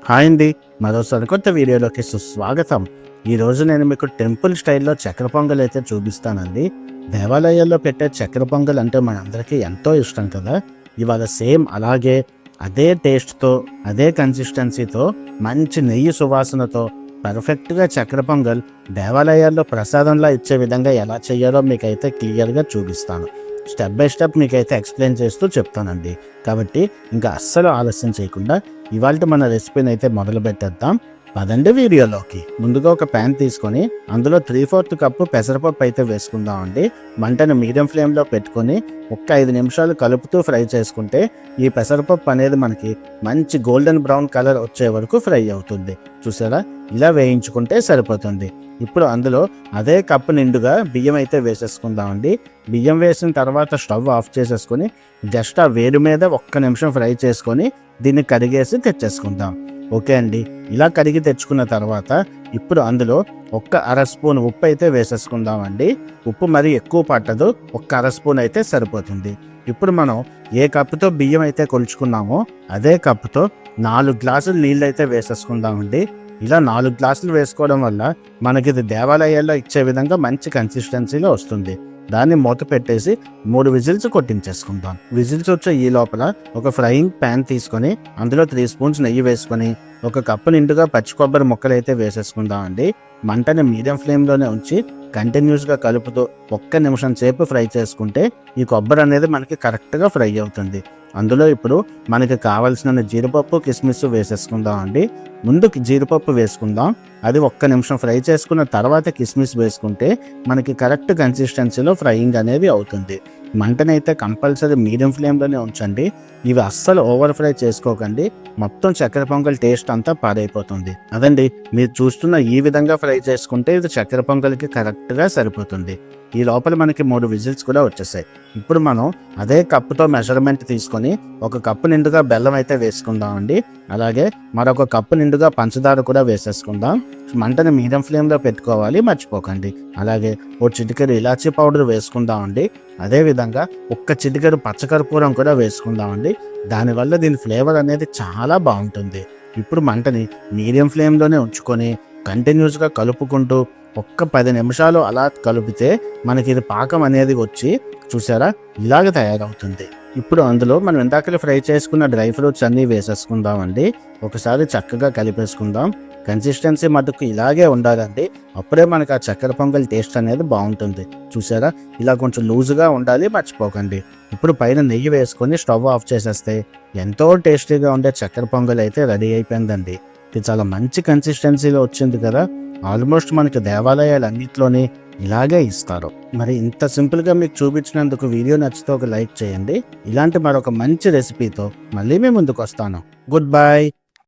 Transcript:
Hi అండి, మరో సరికొత్త వీడియోలోకి సుస్వాగతం. ఈరోజు నేను మీకు టెంపుల్ స్టైల్లో చక్కెర పొంగల్ అయితే చూపిస్తానండి. దేవాలయాల్లో పెట్టే చక్కెర పొంగల్ అంటే మనందరికీ ఎంతో ఇష్టం కదా. ఇవాళ సేమ్ అలాగే అదే టేస్ట్తో, అదే కన్సిస్టెన్సీతో, మంచి నెయ్యి సువాసనతో పర్ఫెక్ట్గా చక్కెర పొంగల్ దేవాలయాల్లో ప్రసాదంలా ఇచ్చే విధంగా ఎలా చేయాలో మీకైతే క్లియర్గా చూపిస్తాను. స్టెప్ బై స్టెప్ మీకైతే ఎక్స్ప్లెయిన్ చేస్తూ చెప్తానండి. కాబట్టి ఇంకా అస్సలు ఆలస్యం చేయకుండా ఇవాళ మన రెసిపీని అయితే మొదలు పెట్టేద్దాం. పదండి వీడియోలోకి. ముందుగా ఒక ప్యాన్ తీసుకొని అందులో 3/4 కప్పు పెసరపప్పు అయితే వేసుకుందామండి. మంటను మీడియం ఫ్లేమ్లో పెట్టుకొని ఒక్క 5 నిమిషాలు కలుపుతూ ఫ్రై చేసుకుంటే ఈ పెసరపప్పు అనేది మనకి మంచి గోల్డెన్ బ్రౌన్ కలర్ వచ్చే వరకు ఫ్రై అవుతుంది. చూసారా, ఇలా వేయించుకుంటే సరిపోతుంది. ఇప్పుడు అందులో అదే కప్పు నిండుగా బియ్యం అయితే వేసేసుకుందామండి. బియ్యం వేసిన తర్వాత స్టవ్ ఆఫ్ చేసేసుకొని జస్ట్ ఆ వేడి మీద ఒక్క నిమిషం ఫ్రై చేసుకొని దీన్ని కడిగేసి తెచ్చేసుకుందాం. ఓకే అండి, ఇలా కడిగి తెచ్చుకున్న తర్వాత ఇప్పుడు అందులో ఒక్క అర స్పూన్ ఉప్పు అయితే వేసేసుకుందామండి. ఉప్పు మరీ ఎక్కువ పట్టదు, ఒక్క అర స్పూన్ అయితే సరిపోతుంది. ఇప్పుడు మనం ఏ కప్పుతో బియ్యం అయితే కొలుచుకున్నామో అదే కప్పుతో 4 గ్లాసులు నీళ్ళు అయితే వేసేసుకుందామండి. ఇలా 4 గ్లాసులు వేసుకోవడం వల్ల మనకి ఇది దేవాలయాల్లో ఇచ్చే విధంగా మంచి కన్సిస్టెన్సీలో వస్తుంది. దాన్ని మూత పెట్టేసి 3 విజిల్స్ కొట్టించేసుకుందాం. విజిల్స్ వచ్చే ఈ లోపల ఒక ఫ్రైయింగ్ ప్యాన్ తీసుకొని అందులో 3 స్పూన్స్ నెయ్యి వేసుకొని ఒక కప్పు నిండుగా పచ్చి కొబ్బరి ముక్కలు అయితే వేసేసుకుందాం అండి. మంటని మీడియం ఫ్లేమ్లోనే ఉంచి కంటిన్యూస్గా కలుపుతూ ఒక్క నిమిషం సేపు ఫ్రై చేసుకుంటే ఈ కొబ్బరి అనేది మనకి కరెక్ట్గా ఫ్రై అవుతుంది. అందులో ఇప్పుడు మనకి కావాల్సిన జీడిపప్పు, కిస్మిస్ వేసేసుకుందాం అండి. ముందు జీడిపప్పు వేసుకుందాం. అది ఒక్క నిమిషం ఫ్రై చేసుకున్న తర్వాత కిస్మిస్ వేసుకుంటే మనకి కరెక్ట్ కన్సిస్టెన్సీలో ఫ్రైయింగ్ అనేది అవుతుంది. మంటనైతే కంపల్సరీ మీడియం ఫ్లేమ్లోనే ఉంచండి. ఇవి అస్సలు ఓవర్ ఫ్రై చేసుకోకండి, మొత్తం చక్కెర పొంగల్ టేస్ట్ అంతా పాడైపోతుంది. అదండి, మీరు చూస్తున్న ఈ విధంగా ఫ్రై చేసుకుంటే ఇది చక్కెర పొంగల్కి కరెక్ట్గా సరిపోతుంది. ఈ లోపల మనకి 3 విజిల్స్ కూడా వచ్చేసాయి. ఇప్పుడు మనం అదే కప్పుతో మెజర్మెంట్ తీసుకొని ఒక కప్పు నిండుగా బెల్లం అయితే వేసుకుందాం అండి. అలాగే మరొక కప్పు నిండుగా పంచదార కూడా వేసేసుకుందాం. మంటని మీడియం ఫ్లేమ్లో పెట్టుకోవాలి, మర్చిపోకండి. అలాగే ఒక చిటికెడు ఇలాచీ పౌడర్ వేసుకుందాం అండి. అదేవిధంగా ఒక్క చిటికెడు పచ్చకర్పూరం కూడా వేసుకుందామండి. దానివల్ల దీని ఫ్లేవర్ అనేది చాలా బాగుంటుంది. ఇప్పుడు మంటని మీడియం ఫ్లేమ్లోనే ఉంచుకొని కంటిన్యూస్గా కలుపుకుంటూ ఒక్క 10 నిమిషాలు అలా కలిపితే మనకి ఇది పాకం అనేది వచ్చి చూసారా ఇలాగ తయారవుతుంది. ఇప్పుడు అందులో మనం ఇందాకలే ఫ్రై చేసుకున్న డ్రై ఫ్రూట్స్ అన్నీ వేసేసుకుందామండి. ఒకసారి చక్కగా కలిపేసుకుందాం. కన్సిస్టెన్సీ మటుకు ఇలాగే ఉండాలండి, అప్పుడే మనకు ఆ చక్కెర పొంగల్ టేస్ట్ అనేది బాగుంటుంది. చూసారా, ఇలా కొంచెం లూజుగా ఉండాలి, మర్చిపోకండి. ఇప్పుడు పైన నెయ్యి వేసుకొని స్టవ్ ఆఫ్ చేసేస్తే ఎంతో టేస్టీగా ఉండే చక్కెర పొంగల్ అయితే రెడీ అయిపోయిందండి. ఇది చాలా మంచి కన్సిస్టెన్సీలో వచ్చింది కదా. ఆల్మోస్ట్ మనకి దేవాలయాలన్నింటిలోని ఇలాగే ఇస్తారు. మరి ఇంత సింపుల్గా మీకు చూపించినందుకు వీడియో నచ్చితే ఒక లైక్ చేయండి. ఇలాంటి మరొక మంచి రెసిపీతో మళ్ళీ మీ ముందుకు వస్తాను. Good bye.